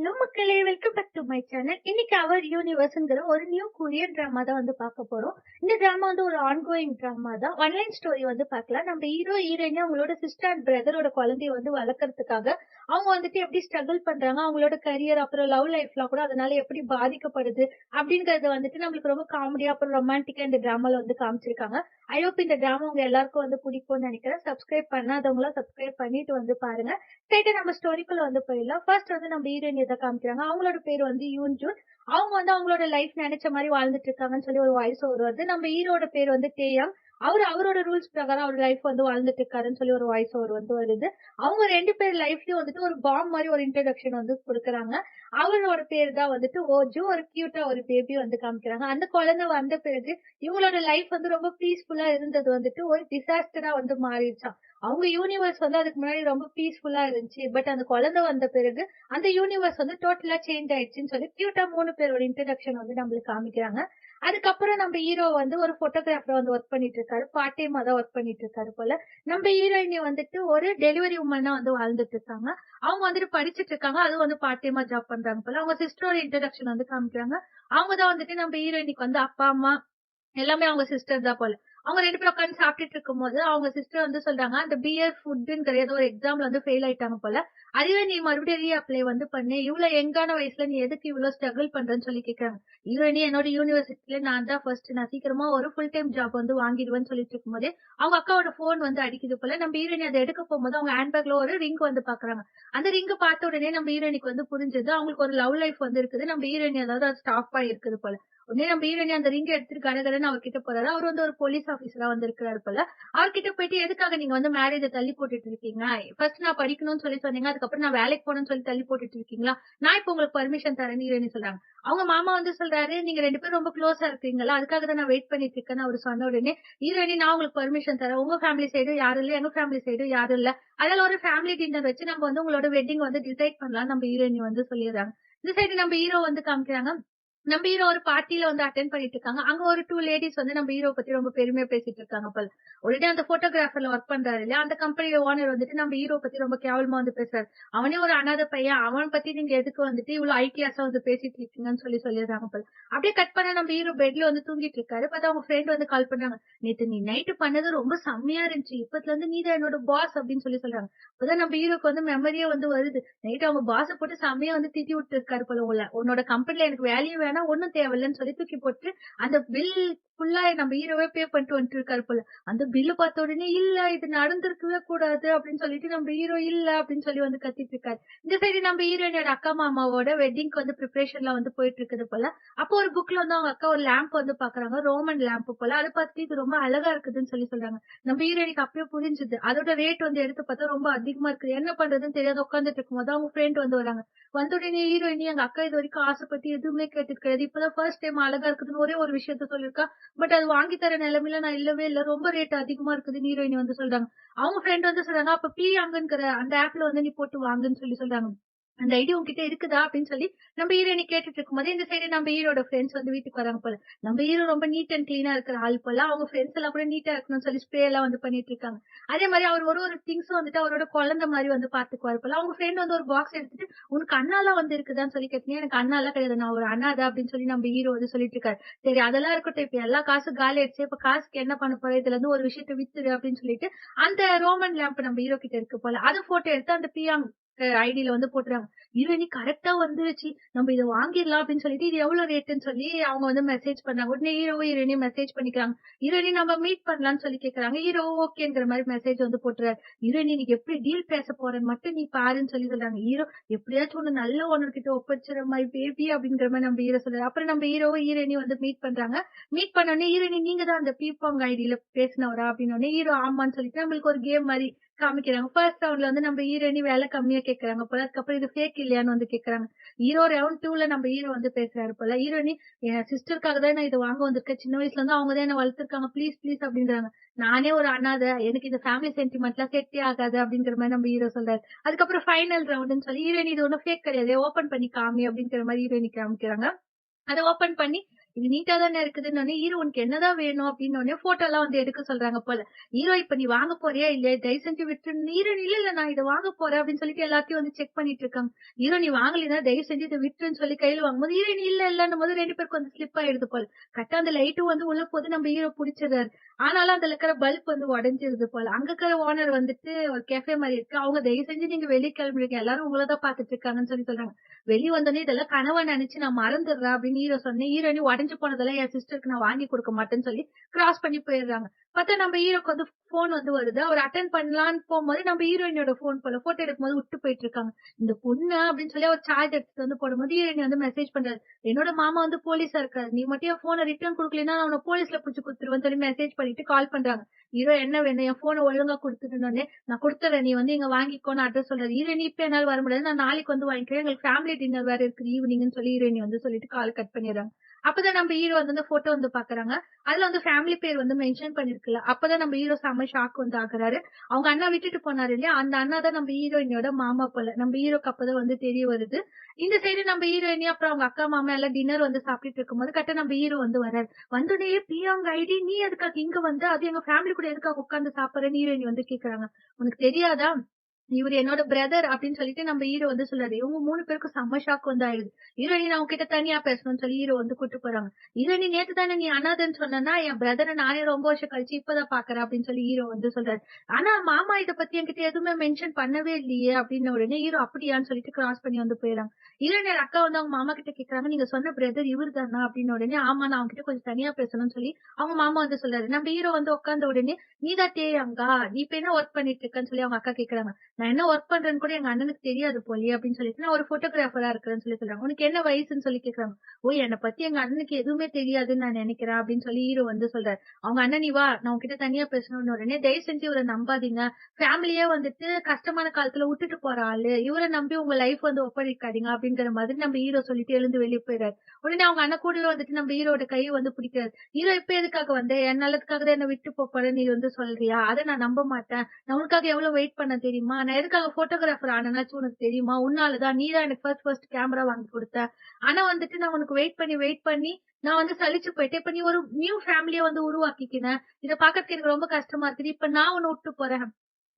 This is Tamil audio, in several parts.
ஹலோ மக்களே! Welcome back to my channel. இன்னைக்கு அவர் யூனிவர்ஸ்ங்கிற ஒரு நியூ கொரியன் டிராமா தான் வந்து பார்க்க போறோம். இந்த டிராமா வந்து ஒரு ஆன்கோயிங் டிராமா தான். ஒன்லைன் ஸ்டோரி வந்து பார்க்கலாம். நம்ம ஹீரோ, ஹீரோயின் அவங்களோட சிஸ்டர் அண்ட் பிரதரோட குழந்தைய வந்து வளர்க்கறதுக்காக அவங்க வந்துட்டு எப்படி ஸ்ட்ரகிள் பண்றாங்க, அவங்களோட கரியர் அப்புறம் லவ் லைஃப்லாம் கூட அதனால எப்படி பாதிக்கப்படுது அப்படிங்கறது வந்துட்டு நம்மளுக்கு ரொம்ப காமெடியா அப்புறம் ரொமான்டிக்கா இந்த டிராமால வந்து காமிச்சிருக்காங்க. ஐ ஹோப் இந்த டிராமா உங்க எல்லாருக்கும் வந்து பிடிக்கும்னு நினைக்கிறேன். சப்ஸ்கிரைப் பண்ணாதவங்களும் சப்ஸ்கிரைப் பண்ணிட்டு வந்து பாருங்க. ஸ்ட்ரெயிட்டா நம்ம ஸ்டோரிக்குள்ள வந்து போயிடலாம். ஃபர்ஸ்ட் வந்து நம்ம ஹீரோயின் எத காமிக்கிறாங்க. அவங்களோட பேர் வந்து யூன் ஜூன். அவங்க வந்து அவங்களோட லைஃப் நினைச்ச மாரி வாழ்ந்துட்டு இருக்காங்கன்னு சொல்லி ஒரு வாய்ஸ் ஓவர் வருது. நம்ம ஹீரோட பேர் வந்து டேயாங். அவரோட ரூல்ஸ் பிரகாரம் அவர் லைஃப் வந்து வாழ்ந்துட்டு இருக்காருன்னு சொல்லி ஒரு வாய்ஸ் ஓவர் வந்து வருது. அவங்க 2 பேர் லைஃப்லயும் வந்துட்டு ஒரு பாம் மாரி ஒரு இன்ட்ரோடக்ஷன் வந்து குடுக்குறாங்க. அவரோட பேர் தான் வந்துட்டு ஓஜு. ஒரு கியூட்டா ஒரு பேபி வந்து காமிக்கிறாங்க. அந்த குழந்தை வந்த பிறகு இவங்களோட லைஃப் வந்து ரொம்ப பீஸ்ஃபுல்லா இருந்தது வந்துட்டு ஒரு டிசாஸ்டரா வந்து மாறிடுச்சாம். அவங்க யூனிவர்ஸ் வந்து அதுக்கு முன்னாடி ரொம்ப பீஸ்ஃபுல்லா இருந்துச்சு. பட் அந்த குழந்தை வந்த பிறகு அந்த யூனிவர்ஸ் வந்து டோட்டலா சேஞ்ச் ஆயிடுச்சுன்னு சொல்லி கியூட்டா 3 பேரோட இன்ட்ரோடக்ஷன் வந்து நம்மளுக்கு காமிக்கிறாங்க. அதுக்கப்புறம் நம்ம ஹீரோ வந்து ஒரு போட்டோகிராஃபரா வந்து ஒர்க் பண்ணிட்டு இருக்காரு. பார்ட் டைமா தான் ஒர்க் பண்ணிட்டு இருக்காரு போல. நம்ம ஹீரோயினி வந்துட்டு ஒரு டெலிவரி உமனா வந்து வாழ்ந்துட்டு இருக்காங்க. அவங்க வந்துட்டு படிச்சுட்டு இருக்காங்க. அதுவும் வந்து பார்ட் டைமா ஜாப் பண்றாங்க போல. அவங்க சிஸ்டரோட இன்ட்ரோடக்ஷன் வந்து காமிக்கிறாங்க. அவங்க தான் வந்துட்டு நம்ம ஹீரோயினிக்கு வந்து அப்பா, அம்மா எல்லாமே அவங்க சிஸ்டர் தான் போல. அவங்க 2 பேரும் உட்கார்ந்து சாப்பிட்டுட்டு இருக்கும்போது, அவங்க சிஸ்டர் வந்து சொல்றாங்க, அந்த பிஎட் ஃபுட்ங்கிற ஏதோ ஒரு எக்ஸாம்ல வந்து ஃபெயில் ஆயிட்டாங்க போல. அதுவே நீ மறுபடியும் அப்ளை வந்து பண்ணு. இவ்ளோ யங்கான வயசுல நீ எதுக்கு இவ்ளோ ஸ்ட்ரகிள் பண்றன்னு சொல்லி கேட்கறாங்க. ஹீரோயினி என்னோட யூனிவர்சிட்டில நான் தான் ஃபர்ஸ்ட். நான் சீக்கிரமா ஒரு ஃபுல் டைம் ஜாப் வந்து வாங்கிடுவேன்னு சொல்லிட்டு இருக்கும்போதே, அவங்க அக்காவோட ஃபோன் வந்து அடிக்குது போல. நம்ம ஹீரோயினி அத எடுக்க போம்போது, அவங்க ஹேண்ட் பேக்ல ஒரு ரிங் வந்து பாக்குறாங்க. அந்த ரிங்க பார்த்த உடனே நம்ம ஹீரோயினிக்கு வந்து புரிஞ்சது. அவங்களுக்கு ஒரு லவ் லைஃப் வந்து இருக்குது. நம்ம ஹீரோயினி அதாவது அது ஸ்டாப் ஆயிருக்குது போல. உடனே நம்ம ஹீரோயினி அந்த ரிங்க எடுத்துட்டு கடகடன்னு அவர்கிட்ட போறாரு. அவர் வந்து ஒரு போலீஸ் ஆபீசரா வந்து இருக்கிறாரு போல. அவர்கிட்ட போயிட்டு எதுக்காக நீங்க வந்து மேரேஜ தள்ளி போட்டுட்டு இருக்கீங்க? ஃபர்ஸ்ட் நான் படிக்கணும்னு சொல்லி சொன்னீங்க. அதுக்கப்புறம் நான் வேலைக்கு போகணும்னு சொல்லி தள்ளி போட்டுட்டு இருக்கீங்களா? நான் இப்ப உங்களுக்கு பெர்மிஷன் தரேன்னு ஹீரோயினி சொல்றாங்க. அவங்க மாமா வந்து சொல்றாரு, நீங்க 2 பேரும் ரொம்ப க்ளோஸா இருக்கீங்களா? அதுக்காக தான் நான் வெயிட் பண்ணிட்டு இருக்கேன்னு அவரு சொன்ன உடனே, ஹீரோயினி நான் உங்களுக்கு பெர்மிஷன் தரேன். உங்க ஃபேமிலி சைடும் யாரும் இல்ல. எங்க ஃபேமிலி சைடும் யாரும் இல்ல. அதனால ஒரு ஃபேமிலி டின்னர் வச்சு நம்ம வந்து உங்களோட வெட்டிங் வந்து டிசைட் பண்ணலாம்னு நம்ம ஹீரோயினி வந்து சொல்லிடுறாங்க. இந்த சைடு நம்ம ஹீரோ வந்து காமிக்கிறாங்க. நம்ம ஹீரோ ஒரு பார்ட்டில வந்து அட்டெண்ட் பண்ணிட்டு இருக்காங்க. அங்க ஒரு 2 லேடீஸ் வந்து நம்ம ஹீரோ பத்தி ரொம்ப பெருமையா பேசிட்டு இருக்காங்க போல. உடனே அந்த போட்டோகிராஃபர்ல ஒர்க் பண்றாரு இல்லையா? அந்த கம்பெனியோட ஓனர் வந்துட்டு நம்ம ஹீரோ பத்தி ரொம்ப கேவலமா வந்து பேசுறாரு. அவனே ஒரு அனாதை பையன். அவன பத்தி நீங்க எதுக்கு வந்துட்டு இவ்ளோ ஹை கிளாஸா வந்து பேசிட்டு இருக்கீங்கன்னு சொல்லி சொல்லிடுறாங்க போல. அப்படியே கட் பண்ணா நம்ம ஹீரோ பெட்ல வந்து தூங்கிட்டு இருக்காரு. பார்த்தா அவங்க ஃப்ரெண்ட் வந்து கால் பண்றாங்க. நேத்து நீ நைட் பண்ணது ரொம்ப செம்மையா இருந்துச்சு. இப்பத்துல இருந்து நீ தான் என்னோட பாஸ் அப்படின்னு சொல்லி சொல்றாங்க. அப்பதான் நம்ம ஹீரோக்கு வந்து மெமரியே வந்து வருது. நைட் அவங்க பாஸ போட்டு செம்மையா வந்து திட்டி விட்டு இருக்காரு போல உள்ள. உன்னோட கம்பெனில எனக்கு வேலையும் வேணாம், ஒண்ணும் தேவையில்லன்னு சொல்லி தூக்கி போட்டு, அந்த பில் ஃபுல்லா நம்ம ஹீரோவே பே பண்ணிட்டு வந்துட்டு இருக்காரு போல. அந்த பில்ல பார்த்த உடனே, "இல்ல இது நடந்திருக்கவே கூடாது" அப்படின்னு சொல்லிட்டு நம்ம ஹீரோ இல்ல அப்படின்னு சொல்லி வந்து கத்திட்டு இருக்காரு. இந்த சைடு நம்ம ஹீரோயினோட அக்கா மாமாவோட வெட்டிங்க்கு வந்து பிரிப்பரேஷன்லாம் வந்து போயிட்டு இருக்குது போல. அப்போ ஒரு புக்ல வந்து அவங்க அக்கா ஒரு லேம்ப் வந்து பாக்குறாங்க. ரோமன் லேம்ப் போல. அத பார்த்துட்டு இது ரொம்ப அழகா இருக்குதுன்னு சொல்லி சொல்றாங்க. நம்ம ஹீரோயினுக்கு அப்பயே புரிஞ்சுது. அதோட ரேட் வந்து எடுத்து பார்த்தா ரொம்ப அதிகமா இருக்கு. என்ன பண்றதுன்னு தெரியாத உட்கார்ந்துட்டு இருக்கும்போது அவங்க ஃப்ரெண்ட் வந்து வராங்க. வந்த உடனே ஹீரோயினி எங்க அக்கா இதுவரைக்கும் ஆசைப்பட்டு எதுவுமே கேட்டது கிடையாது. இப்பதான் ஃபர்ஸ்ட் டைம் அழகா இருக்குதுன்னு ஒரே ஒரு விஷயத்த சொல்லியிருக்கா. பட் அது வாங்கி தர நிலைமையில நான் இல்லவே இல்ல. ரொம்ப ரேட் அதிகமா இருக்குதுன்னு ஹீரோயினி வந்து சொல்றாங்க. அவங்க ஃப்ரெண்ட் வந்து சொல்றாங்க, "அப்ப பிரியாங்கங்கிற அந்த ஆப்ல வந்து நீ போட்டு வாங்குன்னு" சொல்லி சொல்றாங்க. அந்த ஐடியா உன்கிட்ட இருக்குதா? அப்படின்னு சொல்லி நம்ம ஹீரோயினி கேட்டுட்டு இருக்கும்போது, இந்த சைடு நம்ம ஹீரோட ஃப்ரெண்ட்ஸ் வந்து வீட்டுக்கு வராங்க போல. நம்ம ஹீரோ ரொம்ப நீட் அண்ட் கிளீனா இருக்கிற ஆள் போல. அவங்க ஃப்ரெண்ட்ஸ் எல்லாம் கூட நீட்டா இருக்கணும்னு சொல்லி ஸ்ப்ரே எல்லாம் வந்து பண்ணிட்டு இருக்காங்க. அதே மாரி அவர் ஒரு திங்ஸும் வந்துட்டு அவரோட குழந்தை மாரி வந்து பாத்துக்குவாரு போல. அவங்க ஃப்ரெண்ட் வந்து ஒரு பாக்ஸ் எடுத்துட்டு, "உனக்கு அண்ணாலாம் வந்து இருக்குதான்னு?" சொல்லி கேட்டீங்க. "எனக்கு அண்ணாலாம் கிடையாது. நான் ஒரு அனாதை" அப்படின்னு சொல்லி நம்ம ஹீரோ வந்து சொல்லிட்டு இருக்காரு. சரி அதெல்லாம் இருக்கட்டும். இப்ப எல்லா காசும் காலி ஆயிடுச்சு. இப்ப காசுக்கு என்ன பண்ண போற? இதுல இருந்து ஒரு விஷயத்த வித்துடு அப்படின்னு சொல்லிட்டு, அந்த ரோமன் லேம்ப் நம்ம ஹீரோ கிட்ட இருக்கு போல. அத ஃபோட்டோ எடுத்து அந்த பியாங் ஐடில வந்து போட்டுறாங்க. ஹீரோயினி கரெக்ட்டா வந்துருச்சு. நம்ம இத வாங்கிரலாம் அப்படின்னு சொல்லிட்டு, இது எவ்வளோ ரேட்டுன்னு சொல்லி அவங்க வந்து மெசேஜ் பண்ணாங்க. உடனே ஹீரோவும் ஹீரோயினியும் மெசேஜ் பண்ணிக்கிறாங்க. ஹீரோயினி நம்ம மீட் பண்ணலாம்னு சொல்லி கேட்கறாங்க. ஹீரோ ஓகேங்கிற மாரி மெசேஜ் வந்து போட்டுறாரு. ஹீரோயினி இன்னைக்கு எப்படி டீல் பேச போறேன்னு மட்டும் நீ பாருன்னு சொல்லி சொல்றாங்க. ஹீரோ எப்படியாச்சும் ஒண்ணு நல்ல ஓனர் கிட்ட ஒப்படைச்சிட மை பேபி அப்படிங்கிற மாரி நம்ம ஹீரோ சொல்றாரு. அப்புறம் நம்ம ஹீரோவும் ஹீரோயினியும் வந்து மீட் பண்றாங்க. மீட் பண்ண உடனே ஹீரோயினி நீங்க தான் அந்த பீப்பாங் ஐடில பேசினவரா அப்படின்னு உடனே ஹீரோ ஆமான்னு சொல்லிட்டு நம்மளுக்கு ஒரு கேம் மாரி காமிக்கிறாங்க. ஃபர்ஸ்ட் ரவுண்ட்ல வந்து நம்ம ஹீரோயினி விலை கம்மியா கேட்கறாங்க போல. அதுக்கப்புறம் இது ஃபேக் இல்லையான்னு வந்து கேட்கறாங்க. ஹீரோ ரவுண்ட் 2ல நம்ம ஹீரோ வந்து பேசுறாரு போல. ஹீரோயினி என் சிஸ்டருக்காக தான் நான் இத வாங்க வந்திருக்கேன். சின்ன வயசுல இருந்து அவங்க தான் என்ன வளர்த்துருக்காங்க. ப்ளீஸ் ப்ளீஸ் அப்படின்றாங்க. நானே ஒரு அனாதை. எனக்கு இந்த ஃபேமிலி சென்டிமெண்ட்லாம் செட்டே ஆகாது அப்படிங்கிற மாரி நம்ம ஹீரோ சொல்றாரு. அதுக்கப்புறம் ஃபைனல் ரவுண்டுன்னு சொல்லி ஹீரோயினி இது ஒண்ணும் ஃபேக் கிடையாது. ஓப்பன் பண்ணி காமி அப்படிங்கிற மாரி ஹீரோயினி காமிக்கிறாங்க. அத ஓப்பன் பண்ணி இது நீட்டா தானே இருக்குதுன்னோனே, ஹீரோ உனக்கு என்னதான் வேணும் அப்டின்னோனே, ஃபோட்டோலாம் வந்து எடுக்க சொல்றாங்க போல. ஹீரோ இப்ப நீ வாங்க போறியா இல்லையா? தயவு செஞ்சு விட்டுரு. ஹீரோ இல்ல, இல்ல நான் இத வாங்க போறேன் அப்டின்னு சொல்லிட்டு எல்லாத்தையும் வந்து செக் பண்ணிட்டு இருக்காங்க. ஹீரோ நீ வாங்கலைன்னா தயவு செஞ்சு இத விட்டுருன்னு சொல்லி கையில வாங்கும்போது, ஹீரோயின் இல்ல இல்லன்னும்போது 2 பேருக்கும் வந்து ஸ்லிப் ஆயிடுது போல. கரெக்ட்டா அந்த லைட்டும் வந்து உள்ள போது நம்ம ஹீரோ புடிச்சிடுறாரு. ஆனாலும் அதுல இருக்கிற பல்ப் வந்து உடைஞ்சிருது போல. அங்க இருக்கிற ஓனர் வந்துட்டு ஒரு கேஃபே மாரி இருக்கு. அவங்க தயவு செஞ்சு நீங்க வெளிய கிளம்பிடுங்க. எல்லாரும் உங்கள தான் பார்த்துட்டு இருக்காங்கன்னு சொல்லி சொல்றாங்க. வெளிய வந்தோனே இதெல்லாம் கனவா நெனச்சு நான் மறந்துடுறேன் அப்படின்னு ஹீரோ சொன்னேன். ஹீரோயினி உடைஞ்சு போனதெல்லாம் என் சிஸ்டருக்கு நான் வாங்கி குடுக்க மாட்டேன்னு சொல்லி கிராஸ் பண்ணி போயிடுறாங்க. பார்த்தா நம்ம ஹீரோக்கு வந்து ஃபோன் வந்து வருது. அவர் அட்டெண்ட் பண்ணலான்னு போம்போது நம்ம ஹீரோயினியோட ஃபோன் போல. ஃபோட்டோ எடுக்கும்போது விட்டு போயிட்டு இருக்காங்க. இந்த பொண்ணு அப்படின்னு சொல்லி அவர் சார்ஜ் எடுத்துட்டு வந்து போடும்போது ஹீரோயினி வந்து மெசேஜ் பண்றாரு. என்னோட மாமா வந்து போலீஸா இருக்காரு. நீ மட்டும் என் ஃபோன ரிட்டர்ன் குடுக்கலைன்னா நான் உன்ன போலீஸ்ல புடிச்சு குடுத்துருவேன்னு சொல்லி மெசேஜ் பண்ணிட்டு கால் பண்றாங்க. ஹீரோ என்ன வேணும்? என் ஃபோன ஒழுங்கா குடுத்துருன்னோனே, நான் குடுத்துர்றேன். நீ வந்து இங்க வாங்கிக்கோன்னு அட்ரஸ் சொல்றாரு. ஹீரோயினி இப்ப என்னால வர முடியாது. நான் நாளைக்கு வந்து வாங்கிக்கிறேன். எங்களுக்கு ஃபேமிலி டின்னர் வேற இருக்குது ஈவினிங்ன்னு சொல்லி ஹீரோயினி வந்து சொல்லிட்டு கால் கட் பண்ணிடுறாங்க. அப்பதான் நம்ம ஹீரோ வந்து அந்த ஃபோட்டோ வந்து பாக்குறாங்க. அதுல வந்து ஃபேமிலி பேர் வந்து மென்ஷன் பண்ணிருக்குல்ல. அப்பதான் நம்ம ஹீரோ செம்ம ஷாக் வந்து ஆகுறாரு. அவங்க அண்ணா விட்டுட்டு போனாரு இல்லையா? அந்த அண்ணா தான் நம்ம ஹீரோயினியோட மாமா போல. நம்ம ஹீரோக்கு அப்பதான் வந்து தெரிய வருது. இந்த சைடு நம்ம ஹீரோயினி அப்புறம் அவங்க அக்கா, மாமா எல்லாம் டின்னர் வந்து சாப்பிட்டுட்டு இருக்கும்போது கரெக்ட்டா நம்ம ஹீரோ வந்து வராரு. வந்தோனே "பிரியா உங்க ஐடி நீ எதுக்காக இங்க வந்த? அது எங்க ஃபேமிலி கூட எதுக்காக உட்கார்ந்து சாப்பிடுறன்னு?" ஹீரோயினி வந்து கேக்குறாங்க. "உனக்கு தெரியாதா? இவரு என்னோட பிரதர்" அப்படின்னு சொல்லிட்டு நம்ம ஹீரோ வந்து சொல்றாரு. இவங்க 3 பேருக்கும் செம்ம ஷாக் வந்து ஆயிடுது. ஹீரோயினி நான் உன்கிட்ட தனியா பேசணும்னு சொல்லி ஹீரோ வந்து கூட்டு போறாங்க. ஹீரோயினி நேத்து தானே நீ அனாதைன்னு சொன்னேன்னா, என் பிரதர நானே ரொம்ப வருஷம் கழிச்சு இப்பதான் பாக்குறேன் அப்படின்னு சொல்லி ஹீரோ வந்து சொல்றாரு. ஆனா மாமா இத பத்தி என்கிட்ட எதுவுமே மென்ஷன் பண்ணவே இல்லையே அப்படின்ன உடனே ஹீரோ அப்படியான்னு சொல்லிட்டு கிராஸ் பண்ணி வந்து போயிடுறாங்க. ஹீரோயினோட அக்கா வந்து அவங்க மாமா கிட்ட கேக்குறாங்க, "நீங்க சொன்ன பிரதர் இவரு தானா?" அப்படின்ன உடனே, "ஆமா நான் அவன்கிட்ட கொஞ்சம் தனியா பேசணும்னு" சொல்லி அவங்க மாமா வந்து சொல்றாரு. நம்ம ஹீரோ வந்து உட்கார்ந்த உடனே, "நீ தான் தேயாங்கா? நீ இப்ப என்ன ஒர்க் பண்ணிட்டு இருக்கன்னு?" சொல்லி அவங்க அக்கா கேக்குறாங்க. நான் என்ன ஒர்க் பண்றேன்னு கூட எங்க அண்ணனுக்கு தெரியாது போலயே அப்படின்னு சொல்லிட்டு, நான் ஒரு ஃபோட்டோகிராஃபரா இருக்கிறேன்னு சொல்லி சொல்றாங்க. உனக்கு என்ன வயசுன்னு சொல்லி கேட்கறாங்க. ஓ! என்ன பத்தி எங்க அண்ணனுக்கு எதுவுமே தெரியாதுன்னு நான் நெனைக்கிறேன் அப்படின்னு சொல்லி ஹீரோ வந்து சொல்றாரு. அவங்க அண்ணன் நீ வா நான் உன்கிட்ட தனியா பேசணும்னு உடனே தயவு செஞ்சு இவர நம்பாதீங்க. ஃபேமிலியே வந்துட்டு கஷ்டமான காலத்துல விட்டுட்டு போற ஆளு. இவர நம்பி உங்க லைஃப் வந்து ஒப்படைக்காதீங்க அப்படிங்கிற மாதிரி நம்ம ஹீரோ சொல்லிட்டு எழுந்து வெளிய போயிறாரு. உடனே அவங்க அண்ணன் கூடவே வந்துட்டு நம்ம ஹீரோட கைய வந்து பிடிக்கிறாரு. ஹீரோ இப்ப எதுக்காக வந்த? என் நல்லதுக்காக தான் என்ன விட்டு போறேன்னு நீ வந்து சொல்றியா? அத நான் நம்ப மாட்டேன். நான் உனக்காக எவ்வளவு வெயிட் பண்ணேன் தெரியுமா? நான் எதுக்காக ஃபோட்டோகிராஃபர் ஆனேனாச்சும் உனக்கு தெரியுமா? உன்னால தான். நீ தான் எனக்கு ஃபர்ஸ்ட் கேமரா வாங்கி குடுத்த. ஆனா வந்துட்டு நான் உனக்கு வெயிட் பண்ணி நான் வந்து சலிச்சு போயிட்டேன். இப்ப நீ ஒரு நியூ ஃபேமிலிய வந்து உருவாக்கிக்கின. இத பாக்கறதுக்கு எனக்கு ரொம்ப கஷ்டமா இருக்குது. இப்ப நான் உன்ன விட்டு போறேன்.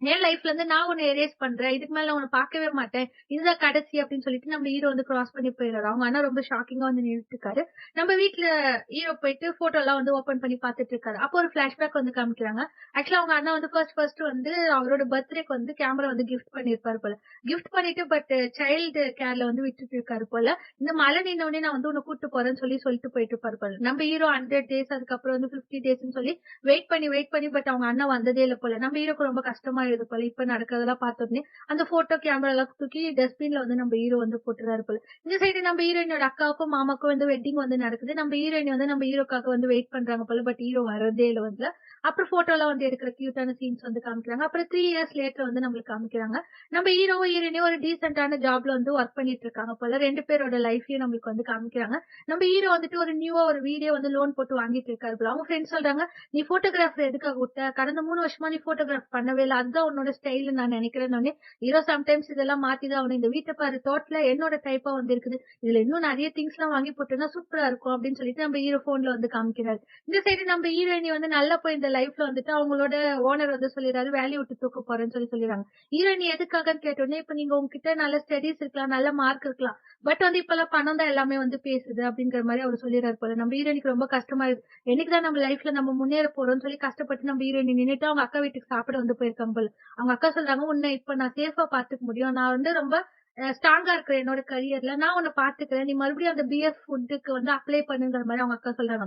என் லைஃப்ல இருந்து நான் உன்ன எரேஸ் பண்றேன். இதுக்கு மேல நான் உன்ன பார்க்கவே மாட்டேன். இதுதான் கடைசி அப்படின்னு சொல்லிட்டு நம்ம ஹீரோ வந்து கிராஸ் பண்ணி போயிறாரு. அவங்க அண்ணா ரொம்ப ஷாக்கிங்கா வந்து நின்னுட்டுருக்காரு. நம்ம வீட்ல ஹீரோ போயிட்டு ஃபோட்டோலாம் வந்து ஓப்பன் பண்ணி பார்த்துட்டு இருக்காரு. அப்போ ஒரு ஃபிளாஷ்பேக் வந்து காமிக்கிறாங்க. ஆக்சுவலா அவங்க அண்ணா வந்து ஃபர்ஸ்ட் வந்து அவரோட பர்த்டேக்கு வந்து கேமரா வந்து கிஃப்ட் பண்ணியிருப்பாரு போல. கிஃப்ட் பண்ணிட்டு பட் சைல்டு கேர்ல வந்து விட்டுட்டு இருக்காரு போல. இந்த மழை நின்ன உடனே நான் வந்து உன்ன கூட்டு போறேன்னு சொல்லிட்டு போயிட்டு இருப்பாரு போல. நம்ம ஹீரோ 100 டேஸ் அதுக்கப்புறம் வந்து 50 டேஸ்ன்னு சொல்லி வெயிட் பண்ணி பட் அவங்க அண்ணா வந்ததே இல்ல போல. நம்ம ஹீரோக்கு ரொம்ப கஷ்டமாயிடுது போல. இப்ப நடக்கிறதெல்லாம் பார்த்தோனே, அந்த ஃபோட்டோ கேமராலாம் தூக்கி டஸ்ட்பின்ல வந்து நம்ம ஹீரோ வந்து போட்டுறாரு போல. இந்த சைடு நம்ம ஹீரோயினோட அக்காவுக்கும், மாமாவுக்கும் வந்து வெட்டிங் வந்து நடக்குது. நம்ம ஹீரோயின் வந்து நம்ம ஹீரோக்காக வந்து வெயிட் பண்றாங்க போல. பட் ஹீரோ வரதே இல்ல வந்து. அப்புறம் ஃபோட்டோலாம் வந்து எடுக்கிற கியூட்டான சீன்ஸ் வந்து காமிக்கிறாங்க. அப்புறம் 3 இயர்ஸ் லேட்டர் வந்து நம்மளுக்கு காமிக்கிறாங்க. நம்ம ஹீரோவும், ஹீரோயினியும் ஒரு டீசென்ட்டான ஜாப்ல வந்து ஒர்க் பண்ணிட்டு இருக்காங்க போல. 2 பேரோட லைஃப்பையும் நம்மளுக்கு வந்து காமிக்கிறாங்க. நம்ம ஹீரோ வந்துட்டு ஒரு நியூவா ஒரு வீடே வந்து லோன் போட்டு வாங்கிட்டு இருக்காரு போல. அவங்க ஃப்ரெண்ட்ஸ் சொல்றாங்க, "நீ ஃபோட்டோகிராஃபர் எதுக்காக விட்ட? கடந்த 3 வருஷமா நீ ஃபோட்டோகிராஃப் பண்ணவே இல்ல. அதுதான் உன்னோட ஸ்டைல்ன்னு நான் நினைக்கிறேன்னோனே, ஹீரோ சம்டைம்ஸ் இதெல்லாம் மாத்தி தான் ஆகணும். இந்த வீட்ட பாரு தோட்டத்துல என்னோட டைப்பா வந்து இருக்குது. இதுல இன்னும் நெறைய திங்ஸ்லாம் வாங்கி போட்டேன்னா சூப்பரா இருக்கும் அப்படின்னு சொல்லிட்டு நம்ம ஹீரோ ஃபோன்ல வந்து காமிக்கிறாரு. இந்த சைடு நம்ம ஹீரோயினி வந்து நல்லா போய் இந்த லைஃப்ல வந்துட்டு அவங்களோட ஓனர் வந்து சொல்லிடுறாரு, வேலைய விட்டு தூக்க போறேன்னு சொல்லிடுறாங்க. ஹீரோயினி எதுக்காகன்னு கேட்டோனே, இப்ப நீங்க உங்ககிட்ட நல்ல ஸ்டடீஸ் இருக்கலாம், நல்ல மார்க் இருக்கலாம். பட் வந்து இப்பல்லாம் பணம் தான் எல்லாமே வந்து பேசுது அப்படிங்கிற மாரி அவரு சொல்லிறாரு போல. நம்ம ஹீரோயினிக்கு ரொம்ப கஷ்டமா என்னைக்கு தான் நம்ம லைஃப்ல நம்ம முன்னேற போறோம்னு சொல்லி கஷ்டப்பட்டு நம்ம ஹீரோயின் நின்னுட்டு அவங்க அக்கா வீட்டுக்கு சாப்பிட வந்து போயிருக்காங்க போல. அவங்க அக்கா சொல்றாங்க, "உன்ன இப்ப நான் சேஃபா பாத்துக்க முடியும். நான் வந்து ரொம்ப ஸ்ட்ராங்கா இருக்கிறேன் என்னோட கரியர்ல. நான் உன்ன பாத்துக்கிறேன். நீ மறுபடியும் அந்த பிஎஃப் ஃபுட்க்கு வந்து அப்ளை பண்ணுங்கிற மாரி அவங்க அக்கா சொல்றாங்க.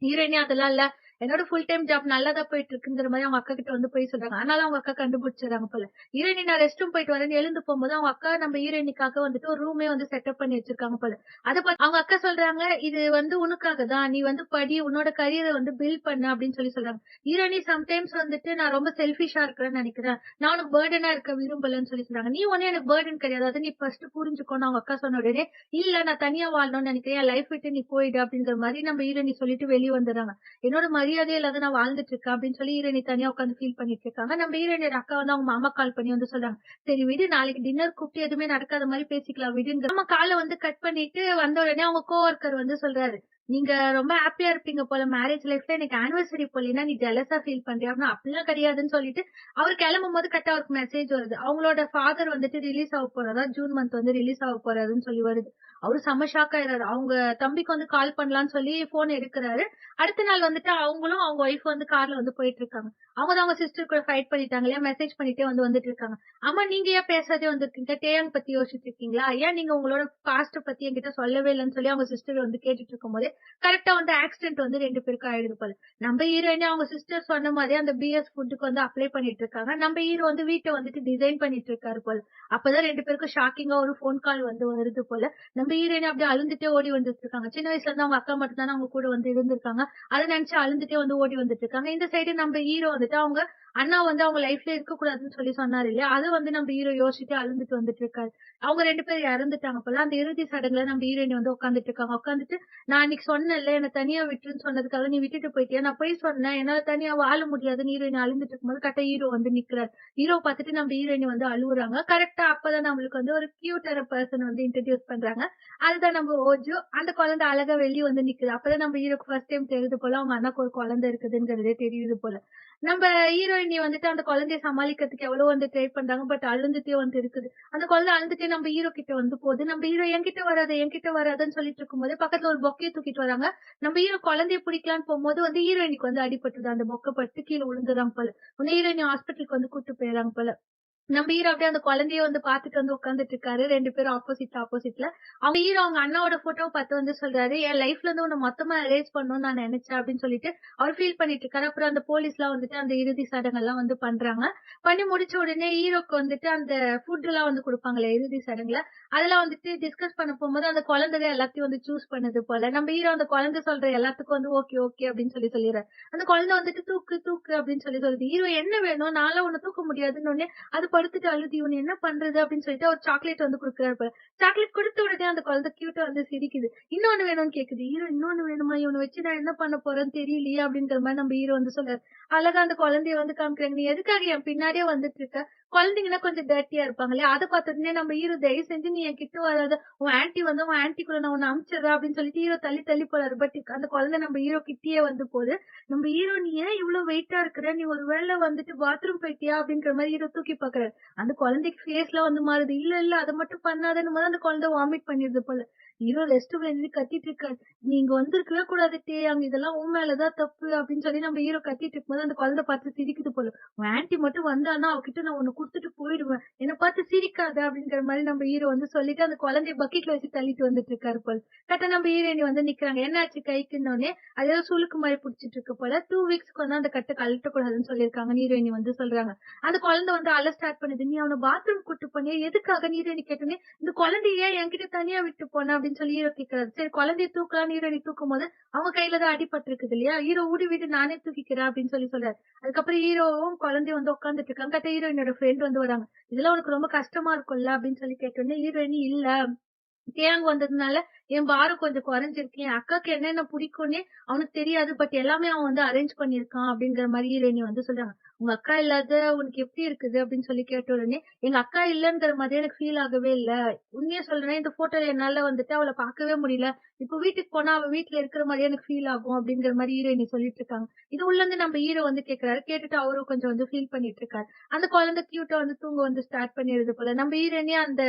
ஹீரோயினே அதெல்லாம் இல்ல. என்னோட ஃபுல் டைம் ஜாப் நல்லா தான் போயிட்டு இருக்குங்கிற மாரி அவங்க அக்கா கிட்ட வந்து பொய் சொல்றாங்க. ஆனாலும் அவங்க அக்கா கண்டுபிடிச்சுறாங்க போல. ஹீரோயினி நான் ரெஸ்ட் ரூம் போயிட்டு வரேன்னு எழுந்து போம்போது, அவங்க அக்கா நம்ம ஹீரோயினிக்காக வந்துட்டு ஒரு ரூமே வந்து செட்டப் பண்ணி வச்சிருக்காங்க போல. அத பாத்து அவங்க அக்கா சொல்றாங்க, "இது வந்து உனக்காக தான். நீ வந்து படி. உன்னோட கரியர வந்து பில்ட் பண்ணு" அப்படின்னு சொல்லி சொல்றாங்க. ஹீரோயினி சம்டைம்ஸ் வந்துட்டு நான் ரொம்ப செல்ஃபிஷா இருக்கிறேன்னு நெனைக்கிறேன். நான் உனக்கு பர்டனா இருக்க விரும்பலன்னு சொல்லி சொல்றாங்க. "நீ ஒண்ணும் எனக்கு பர்டன் கிடையாது. அத நீ ஃபர்ஸ்ட் புரிஞ்சுக்கோன்னு" அவங்க அக்கா சொன்ன உடனே, "இல்ல நான் தனியா வாழணும்னு நெனைக்கிறேன். என் லைஃப் விட்டு நீ போயிடு" அப்படிங்கிற மாரி நம்ம ஹீரோயினி சொல்லிட்டு வெளிய வந்துர்றாங்க. என்னோட மரியாதையே இல்லாத நான் வாழ்ந்துட்டு இருக்கேன் அப்படின்னு சொல்லி ஹீரோயினி தனியா உட்கார்ந்து ஃபீல் பண்ணிட்டு இருக்காங்க. நம்ம ஹீரோயினோட அக்கா வந்து அவங்க மாமா கால் பண்ணி வந்து சொல்றாங்க. "சரி விடு நாளைக்கு டின்னர் கூப்பிட்டு எதுவுமே நடக்காத மாரி பேசிக்கலாம் விடுங்க." நம்ம கால வந்து கட் பண்ணிட்டு வந்த உடனே அவங்க கோவொர்க்கர் வந்து சொல்றாரு. நீங்க ரொம்ப ஹாப்பியா இருப்பீங்க போல மேரேஜ் லைஃப்ல. எனக்கு ஆனிவர்சரி போலின்னா நீ ஜெலஸா ஃபீல் பண்றியா? அப்படின்னா அப்படிலாம் கிடையாதுன்னு சொல்லிட்டு, அவரு கிளம்பும்போது கரெக்ட்டா அவருக்கு மெசேஜ் வருது. அவங்களோட ஃபாதர் வந்துட்டு ரிலீஸ் ஆக போறாரா, ஜூன் மந்த் வந்து ரிலீஸ் ஆக போறாருன்னு சொல்லி வருது. அவரு செம்ம ஷாக் ஆயிறாரு. அவங்க தம்பிக்கு வந்து கால் பண்ணலான்னு சொல்லி ஃபோன் எடுக்குறாரு. அடுத்த நாள் வந்துட்டு அவங்களும், அவங்க ஒய்ஃப் வந்து கார்ல வந்து போயிட்டு இருக்காங்க. அவங்க தான் அவங்க சிஸ்டர் கூட ஃபைட் பண்ணிட்டாங்க இல்லையா? மெசேஜ் பண்ணிட்டே வந்து வந்துட்டு இருக்காங்க. ஆமா நீங்க ஏன் பேசாதே வந்திருக்கீங்க? டேயாங் பத்தி யோசிச்சுட்டு இருக்கீங்களா? ஏன் நீங்க உங்களோட பாஸ்ட்ட பத்தி என்கிட்ட சொல்லவே இல்லன்னு சொல்லி அவங்க சிஸ்டர் வந்து கேட்டுட்டு இருக்கும்போதே, கரெக்ட்டா வந்து ஆக்சிடென்ட் வந்து 2 பேருக்கும் ஆயிடுது போல. நம்ம ஹீரோயினே அவங்க சிஸ்டர் சொன்ன மாரியே அந்த பிஎஸ் ஃபுட்க்கு வந்து அப்ளை பண்ணிட்டு இருக்காங்க. நம்ம ஹீரோ வந்து வீட்ட வந்துட்டு டிசைன் பண்ணிட்டு இருக்காரு போல. அப்பதான் 2 பேருக்கும் ஷாக்கிங்கா ஒரு ஃபோன் கால் வந்து வருது போல. நம்ம ஹீரோயின் அப்படியே அழுந்துட்டே ஓடி வந்துட்டு இருக்காங்க. சின்ன வயசுல இருந்து அவங்க அக்கா மட்டும் தானே அவங்க கூட வந்து இருந்திருக்காங்க. அத நினைச்சு அழுந்துட்டே வந்து ஓடி வந்துட்டு இருக்காங்க. இந்த சைடு நம்ம ஹீரோ வந்துட்டு அவங்க அண்ணா வந்து அவங்க லைஃப்ல இருக்கக்கூடாதுன்னு சொல்லி சொன்னாரு இல்லையா? அத வந்து நம்ம ஹீரோ யோசிச்சுட்டு அழுந்துட்டு வந்துட்டு இருக்காரு. அவங்க 2 பேரும் இறந்துட்டாங்க போல. அந்த இறுதி சடங்குல நம்ம ஹீரோயின் வந்து உட்கார்ந்துட்டு இருக்காங்க. உட்கார்ந்துட்டு நான் அன்னைக்கு சொன்னேன்ல என்ன தனியா விட்டுருன்னு சொன்னதுக்காக நீ விட்டுட்டு போயிட்டியா? நான் பொய் சொன்னேன். என்னால தனியா வாழ முடியாதுன்னு ஹீரோயின் அழுந்துட்டு இருக்கும்போது கரெக்ட்டா ஹீரோ வந்து நிக்கிறாரு. ஹீரோ பார்த்துட்டு நம்ம ஹீரோயின் வந்து அழுவுறாங்க. கரெக்ட்டா அப்பதான் நம்மளுக்கு வந்து ஒரு கியூட்டான பெர்சன் வந்து இன்ட்ரோடியூஸ் பண்றாங்க. அதுதான் நம்ம ஓஜோ. அந்த குழந்தை அழகா வெளிய வந்து நிக்குது. அப்பதான் நம்ம ஹீரோக்கு ஃபர்ஸ்ட் டைம் தெரியுது போல, அவங்க அண்ணாக்கு ஒரு குழந்தை இருக்குதுங்கிறதே தெரியுது போல. நம்ம ஹீரோயினி வந்துட்டு அந்த குழந்தைய சமாளிக்கிறதுக்கு எவ்வளவோ வந்து ட்ரை பண்றாங்க. பட் அழுந்துட்டே வந்து இருக்குது. அந்த குழந்தை அழுந்துட்டே நம்ம ஹீரோ கிட்ட வந்து போகுது. நம்ம ஹீரோ என்கிட்ட வராத, என்கிட்ட வராதன்னு சொல்லிட்டு இருக்கும்போது, பக்கத்துல ஒரு பொக்கைய தூக்கிட்டு வராங்க. நம்ம ஹீரோ குழந்தைய பிடிக்கலான்னு போம்போது வந்து ஹீரோயினிக்கு வந்து அடிபட்டுருது. அந்த பொக்க பட்டு கீழ விழுந்துர்றாங்க போல. உடனே ஹீரோயினி ஹாஸ்பிட்டலுக்கு வந்து கூட்டிட்டு போயிர்றாங்க போல. நம்ம ஹீரோ அப்படியே அந்த குழந்தைய வந்து பாத்துட்டு வந்து உட்கார்ந்துட்டு இருக்காரு. 2 பேரும் ஆப்போசிட்ல. அவங்க ஹீரோ அவங்க அண்ணாவோட ஃபோட்டோவ பாத்து வந்து சொல்றாரு, "என் லைஃப்ல இருந்து உன்ன மொத்தமா எரேஸ் பண்ணணும்னு நான் நெனச்சேன்" அப்படின்னு சொல்லிட்டு அவர் ஃபீல் பண்ணிட்டு இருக்காரு. அப்புறம் அந்த போலீஸ்லாம் வந்துட்டு அந்த இறுதி சடங்கெல்லாம் வந்து பண்றாங்க. பண்ணி முடிச்ச உடனே ஹீரோக்கு வந்துட்டு அந்த ஃபுட்லாம் வந்து குடுப்பாங்கல்ல இறுதி சடங்குல, அதெல்லாம் வந்துட்டு டிஸ்கஸ் பண்ண போம்போது அந்த குழந்தை தான் எல்லாத்தையும் வந்து சூஸ் பண்ணுது போல. நம்ம ஹீரோ அந்த குழந்தை சொல்ற எல்லாத்துக்கும் வந்து ஓகே, ஓகே அப்படின்னு சொல்லிர்றாரு. அந்த குழந்தை வந்துட்டு தூக்கு, தூக்கு அப்படின்னு சொல்லி சொல்லுது. ஹீரோ என்ன வேணும்? நான்லாம் உன்ன தூக்க முடியாதுன்னோனே அது படுத்துட்டு அழுது, இவன என்ன பண்றது? அப்படின்னு சொல்லிட்டு ஒரு சாக்லேட் வந்து குடுக்குறாரு போல. சாக்லேட் குடுத்த உடனே அந்த குழந்தை கியூட்டா வந்து சிரிக்குது. இன்னொன்னு வேணும்னு கேக்குது. ஹீரோ இன்னொன்னு வேணுமா? இவன வச்சு நான் என்ன பண்ண போறேன்னு தெரியலையே! அப்படிங்கிற மாரி நம்ம ஹீரோ வந்து சொல்றாரு. அழகா அந்த குழந்தைய வந்து காமிக்கிறாங்க. நீ எதுக்காக என் பின்னாடியே வந்துட்டு இருக்க? குழந்தைங்கன்னா கொஞ்சம் டர்ட்டியா இருப்பாங்க இல்லையா? அத பார்த்த உடனே நம்ம ஹீரோ தயவு செஞ்சு நீ என் கிட்ட வராத. உன் ஆன்டி வந்து உன் ஆன்டி கூட நான் உன்ன அனுப்பிச்சுடுறேன் அப்படின்னு சொல்லிட்டு ஹீரோ தள்ளி தள்ளி போறாரு. பட் அந்த குழந்தை நம்ம ஹீரோ கிட்டயே வந்து போகுது. நம்ம ஹீரோ நீ ஏன் இவ்ளோ வெயிட்டா இருக்கிற? நீ ஒரு வேள வந்துட்டு பாத்ரூம் போயிட்டியா? அப்படிங்கிற மாரி ஹீரோ தூக்கி பார்க்குறாரு. அந்த குழந்தைக்கு ஃபேஸ்லாம் வந்து மாறுது. இல்ல, இல்ல அத மட்டும் பண்ணாதன்னும்போது அந்த குழந்தை வாமிட் பண்ணிடுது போல. ஹீரோ ரெஸ்ட் ரூம்ல நின்னு கத்திட்டு இருக்காரு. "நீங்க வந்திருக்கவே கூடாது டேய். இதெல்லாம் உன் மேல தான் தப்பு" அப்படின்னு சொல்லி நம்ம ஹீரோ கத்திட்டு இருக்கும்போது அந்த குழந்தை பார்த்து சிரிக்குது போல. "உன் ஆன்டி மட்டும் வந்தான்னா அவகிட்ட நான் உன்ன குடுத்துட்டு போயிடுவேன். என்ன பார்த்து சிரிக்காத" அப்படிங்கிற மாரி நம்ம ஹீரோ வந்து சொல்லிட்டு அந்த குழந்தைய பக்கெட்ல வச்சு தள்ளிட்டு வந்துட்டு இருக்காரு போல. கரெக்ட்டா நம்ம ஹீரோயினி வந்து நிக்கிறாங்க. "என்னாச்சு கைக்குன்னோனே" அது ஏதோ சுளுக்கு மாரி புடிச்சிட்டு இருக்கு போல. 2 வீக்ஸ்க்கு வந்து அந்த கட்ட கழட்டக்கூடாதுன்னு சொல்லியிருக்காங்கன்னு ஹீரோயினி வந்து சொல்றாங்க. அந்த குழந்தை வந்து அழ ஸ்டார்ட் பண்ணுது. "நீ அவன பாத்ரூம் கூட்டு போனியா? எதுக்காகன்னு?" ஹீரோயினி கேட்டோனே, "இந்த குழந்தைய ஏன் என்கிட்ட தனியா விட்டு போன?" அப்படின்னு சொல்லி ஹீரோ கேட்கிறாரு. சரி குழந்தைய தூக்கலான்னு ஹீரோயினி தூக்கும்போது, அவங்க கையில தான் அடிபட்டுருக்குது இல்லையா? ஹீரோ "விடு விடு நானே தூக்கிக்கிறேன்" அப்படின்னு சொல்லி சொல்றாரு. அதுக்கப்புறம் ஹீரோவும் குழந்தையும் வந்து உட்கார்ந்துட்டு இருக்காங்க. கரெக்ட்டா ஹீரோயினோட ஃப்ரெண்ட் வந்து வராங்க. "இதெல்லாம் உனக்கு ரொம்ப கஷ்டமா இருக்கும்ல?" அப்படின்னு சொல்லி கேட்டோனே, ஹீரோயினி "இல்ல. தேங்க் வந்ததுனால என் பாரம் கொஞ்சம் குறைஞ்சிருக்கு. என் அக்காக்கு என்னென்ன பிடிக்கும்னே அவனுக்கு தெரியாது. பட் எல்லாமே அவன் வந்து அரேஞ்ச் பண்ணியிருக்கான் அப்படிங்கிற மாரி ஹீரோயினி வந்து சொல்றாங்க. உங்க அக்கா இல்லாத உனக்கு எப்படி இருக்குது? அப்படின்னு சொல்லி கேட்ட உடனே, எங்க அக்கா இல்லங்கிற மாதிரியே எனக்கு ஃபீல் ஆகவே இல்ல. உண்மைய சொல்றேன்னா இந்த ஃபோட்டோல என்னால வந்துட்டு அவள பார்க்கவே முடியல. இப்போ வீட்டுக்கு போனா அவ வீட்ல இருக்கிற மாரியே எனக்கு ஃபீல் ஆகும் அப்படிங்கிற மாரி ஹீரோயினி சொல்லிட்டு இருக்காங்க. இது உள்ளருந்து நம்ம ஹீரோ வந்து கேட்கிறாரு. கேட்டுட்டு அவரும் கொஞ்சம் வந்து ஃபீல் பண்ணிட்டு இருக்காரு. அந்த குழந்தை கியூட்டா வந்து தூங்க வந்து ஸ்டார்ட் பண்ணிருது போல. நம்ம ஹீரோயினே அந்த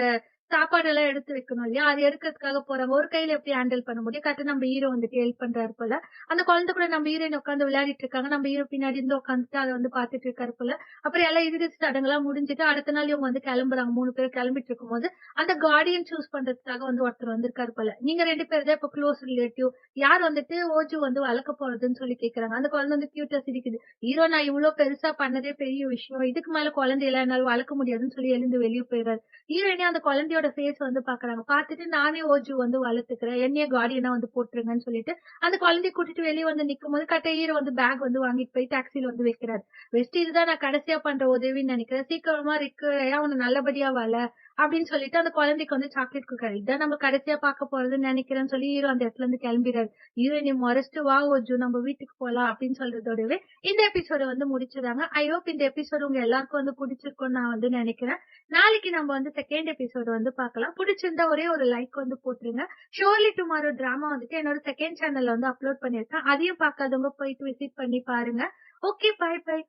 சாப்பாடெல்லாம் எடுத்து வைக்கணும் இல்லையா? அது எடுக்கிறதுக்காக போறாங்க. ஒரு கையில எப்படி ஹேண்டில் பண்ண முடியும்? கரெக்ட்டா நம்ம ஹீரோ வந்துட்டு ஹெல்ப் பண்றாரு போல. அந்த குழந்தை கூட நம்ம ஹீரோயின் உட்கார்ந்து விளையாடிட்டு இருக்காங்க. நம்ம ஹீரோ பின்னாடி இருந்து உட்கார்ந்துட்டு அத வந்து பார்த்துட்டு இருக்காரு போல. அப்புறம் எல்லாம் இறுதி சடங்குலாம் முடிஞ்சுட்டு அடுத்த நாள் இவங்க வந்து கிளம்புறாங்க. 3 பேரும் கிளம்பிட்டு இருக்கும்போது, அந்த கார்டியன் சூஸ் பண்றதுக்காக வந்து ஒருத்தர் வந்திருக்காரு போல. நீங்க 2 பேர் தான் இப்ப க்ளோஸ் ரிலேட்டிவ். யார் வந்துட்டு ஓஜு வந்து வளர்க்க போறதுன்னு சொல்லி கேட்கறாங்க. அந்த குழந்தை வந்து கியூட்டா சிரிக்குது. ஹீரோ நான் இவ்ளோ பெருசா பண்ணதே பெரிய விஷயம். இதுக்கு மேல குழந்தையெல்லாம் என்னால வளர்க்க முடியாதுன்னு சொல்லி எழுந்து வெளிய போயிறாரு. ஹீரோயினி அந்த குழந்தையோட ஃபேஸ் வந்து பாக்குறாங்க. பாத்துட்டு நானே ஓஜு வந்து வளர்த்துக்கிறேன். என்னைய கார்டியனா வந்து போட்டுருங்கன்னு சொல்லிட்டு, அந்த குழந்தைய கூட்டிட்டு வெளிய வந்து நிக்கும்போது கரெக்ட்டா ஹீரோ வந்து பேக் வந்து வாங்கிட்டு போய் டாக்ஸில வந்து வைக்கிறாரு. வச்சுட்டு இதுதான் நான் கடைசியா பண்ற உதவின்னு நெனைக்கிறேன். சீக்கிரமா ரிக்கவர் ஆயி அவன நல்லபடியா வள. அப்படின்னு சொல்லிட்டு அந்த குழந்தைக்கு வந்து சாக்லேட் குடுக்குறாரு. இதான் நம்ம கடைசியா பார்க்க போறதுன்னு நினைக்கிறேன்னு சொல்லி ஹீரோ அந்த இடத்துல இருந்து கிளம்பிறாரு. ஹீரோயினி மொறச்சிட்டு வா ஒஜு நம்ம வீட்டுக்கு போலாம் அப்படின்னு சொல்றதோடவே இந்த எபிசோட வந்து முடிச்சுறாங்க. ஐ ஹோப் இந்த எபிசோட் உங்க எல்லாருக்கும் வந்து பிடிச்சிருக்கும்னு நான் வந்து நினைக்கிறேன். நாளைக்கு நம்ம வந்து செகண்ட் எபிசோட் வந்து பார்க்கலாம். பிடிச்சிருந்தா ஒரே ஒரு லைக் வந்து போட்டுருங்க. ஷோர்லி டுமாரோ டிராமா வந்துட்டு என்னோட செகண்ட் சேனல்ல வந்து அப்லோட் பண்ணியிருக்கேன். அதையும் பார்க்காதவங்க போயிட்டு விசிட் பண்ணி பாருங்க. Okay, bye by.